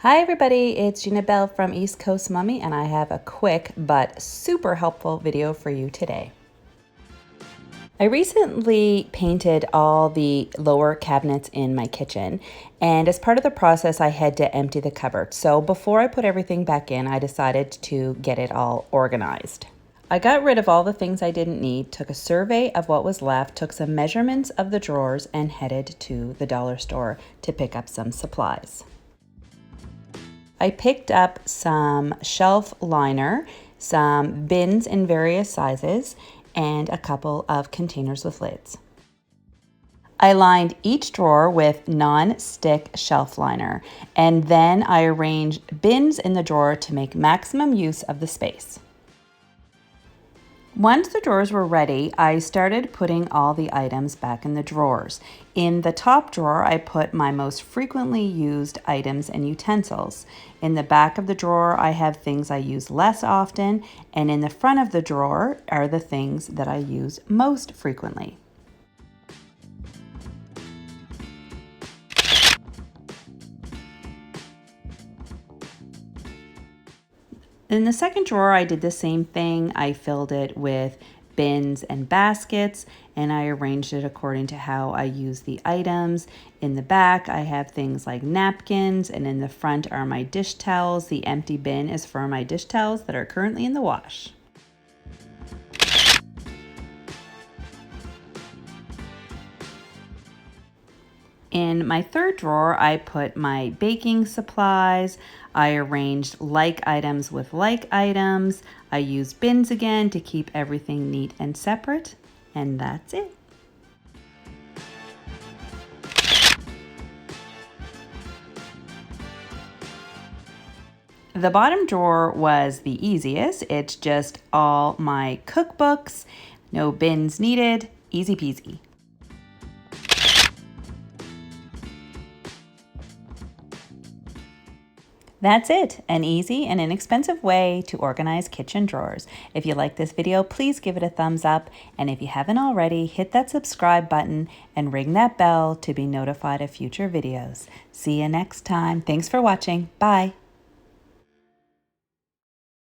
Hi everybody, it's Gina Bell from East Coast Mummy, and I have a quick but super helpful video for you today. I recently painted all the lower cabinets in my kitchen, and as part of the process I had to empty the cupboard. So before I put everything back in, I decided to get it all organized. I got rid of all the things I didn't need, took a survey of what was left, took some measurements of the drawers, and headed to the dollar store to pick up some supplies. I picked up some shelf liner, some bins in various sizes, and a couple of containers with lids. I lined each drawer with non-stick shelf liner, and then I arranged bins in the drawer to make maximum use of the space. Once the drawers were ready, I started putting all the items back in the drawers. In the top drawer, I put my most frequently used items and utensils. In the back of the drawer, I have things I use less often, and in the front of the drawer are the things that I use most frequently. In the second drawer, I did the same thing. I filled it with bins and baskets, and I arranged it according to how I use the items. In the back, I have things like napkins, and in the front are my dish towels. The empty bin is for my dish towels that are currently in the wash. In my third drawer, I put my baking supplies. I arranged like items with like items. I used bins again to keep everything neat and separate. And that's it. The bottom drawer was the easiest. It's just all my cookbooks, no bins needed, easy peasy. That's it, an easy and inexpensive way to organize kitchen drawers. If you like this video, please give it a thumbs up. And if you haven't already, hit that subscribe button and ring that bell to be notified of future videos. See you next time. Thanks for watching. Bye.